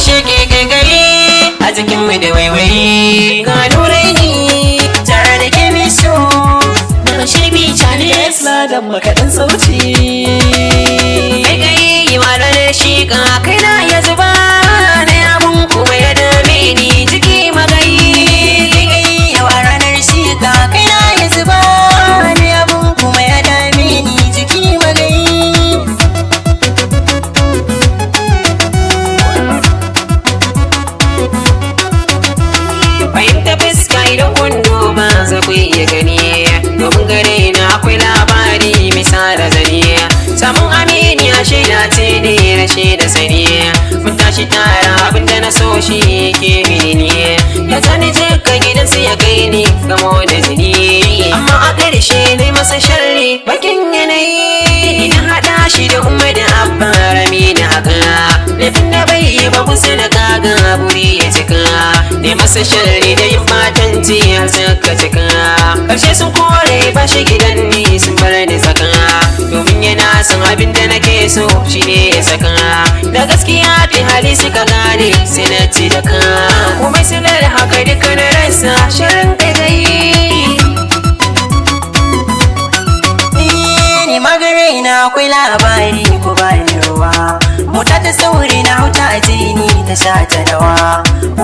sheke kai gari a cikin mu da waiwayi ga nurai ni tare da ke miso daga shirbi channels na da makaɗin sauti kai kai yi wa ranar sheka kai na ya zuba na yamun kuma ya dame ni jiki magayi kai kai yi wa ranar sheka kai na ya zuba na yamun kuma ya dame ni jiki magayi fahimta fuska idan kun duba za ku iya gani domin gare na akwai labari misali zane samun aminiya shaida ce ne rashe da sani mun tashi tara abinda na so shi ke mini ya zani jika gidansu ya kai ni gamo da jini amma a ƙarshe ne masa sharri bakin yanayi ina haɗa shi da umar da abba rami da haka laifin da bai yi ba kusa da kaga buri ya cika ne masa sharri da yin matanci har suka cika ƙarshe sun kore ba shi gidan ni sun bar ni saka domin yana son abin da nake so shi ne ya saka da gaskiya fi hali suka gane sai na ci da ka kuma silar haka duka na rasa shirin kai gai ni magare na akwai labari ko bani ruwa mota ta sauri na huta a jini ta sha ta dawa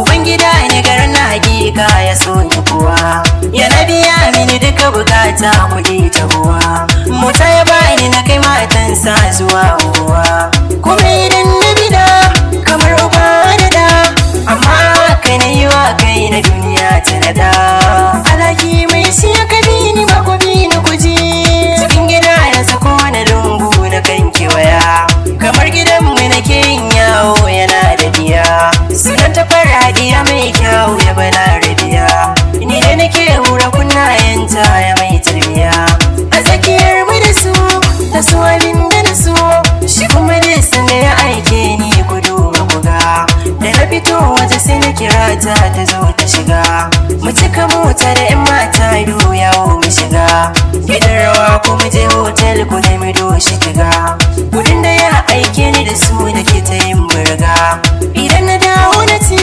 ubangida ne garin na hakika ya so ni kuwa ya na biya mini duka bukata kuɗi ta buwa mota ya bani na kai matansa zuwa uwa kuma idan na bida kamar uba da da amma kai na yi wa kai na duniya ta nada alaki mai siya ka bi ni ba ku bi ni kuji cikin gida na sako na lungu na kan kewaya kamar gidanmu nake yin yawo yana da diya sunan ta fara diya mai kyau ya bala rabiya ni da nake hura kunnayenta ya mai tarbiya a tsakiyar mu da su ta so abin da na so shi kuma da sanda ya aike ni kudu buga da na fito waje sai na kira ta ta zo ta shiga mu cika mota da yan mata yawo mu shiga gidan rawa ko mu je hotel ko ne mu doshi kiga kudin da ya aike ni da su da ke ta yin burga idan na dawo na ci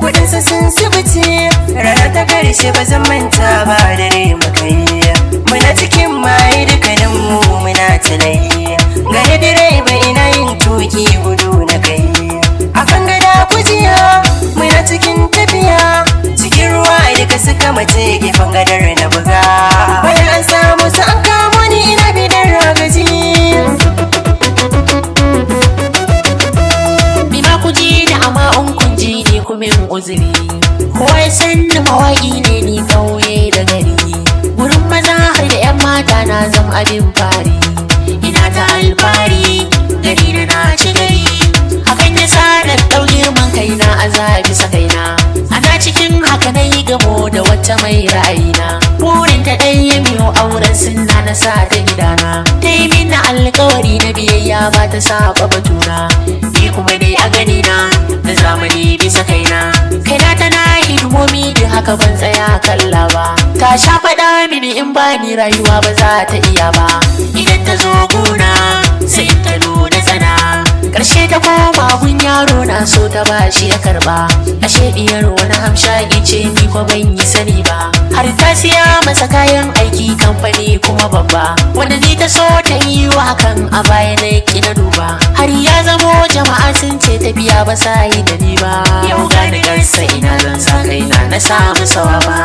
kudinsa sun subuce rana ta karshe ba zan manta ba dare muka yi muna cikin maye dukkanin mu muna talayi gare direba ina yin tuki gudu na kai akan gada kujiya muna cikin tafiya cikin ruwa duka suka mace gefen gadar na buga bayan an samu su an kamo ni ina bidar ragaji min uzuri kowa ya san da mawaƙi ne ni ƙauye da gari wurin maza har da 'yan mata na zam abin fari ina ta alfari gari na ci gari hakan ya sa na ɗau girman kaina a zabi sa kaina ana cikin haka na yi gamo da wata mai ra'ayina burin ta ɗaya miyo auren sunna na sa ta gidana ta yi min alƙawari na biyayya ba ta saba batuna ni kuma dai a gani na zamani bisa kaina tana hidimomi da haka ban tsaya kalla ba ta sha faɗa mini in ba ni rayuwa ba za ta iya ba idan ta zo gona sai in ta nuna tsana ƙarshe ta koma gun yaro na so ta bashi ya karba ashe diyar wani hamshagi ce ni ko ban yi sani ba har ta siya masa kayan aiki kamfani kuma babba wanda ni ta so ta yi wa hakan a baya na ki na duba har ya zamo jama'a sun ce tafiya ba sa yi da ni ba yau gani gansa ina zan sa kaina na samu sawa ba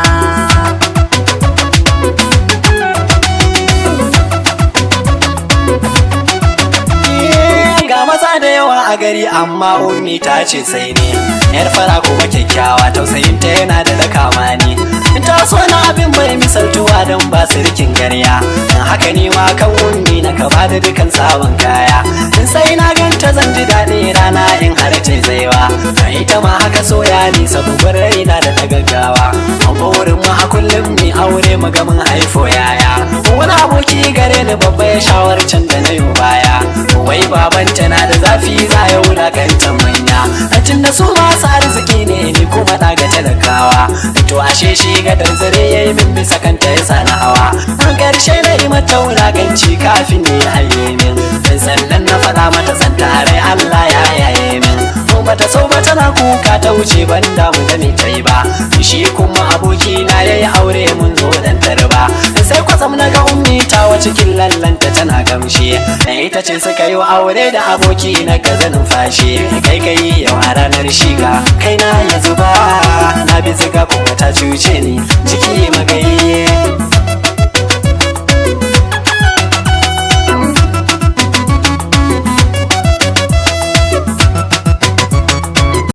maza da yawa a gari amma ummi ta ce sai ne yar fara kuma kyakkyawa tausayinta yana da kama ni in ta so na abin bai misaltuwa don ba sirkin garya dan haka ni ma kan ummi na ka bada dukan sabon kaya in sai na ganta zan ji daɗi rana in har ce zaiwa ita ma haka soya ni sabuwar raina da ta gaggawa an burin mu a kullum mi aure mu ga mun haifo yaya wani aboki gare ni babba ya shawarcin da na yi baya wai babanta na da zafi za ya wulakanta manya tun da su masu arziki ne ni kuma daga talakawa to ashe shi gadar zare ya yi min bisa kanta ya sana hawa an karshe na yi mata wulakanci kafin ne haye min sannan na faɗa mata san tare Allah ya yaye min bata so ba tana kuka ta wuce ban damu da me ta yi ba. Shi kuma aboki na yayi aure mun zo dan tarba. Sai kwatsam na ga ummi ta wa cikin lallanta tana gamshi. Ita ce suka yi aure da aboki na gaza numfashi. Kai yau a ranar shiga kai na ya zuba. Na bi ziga kuma ta cuce ni jiki magaye.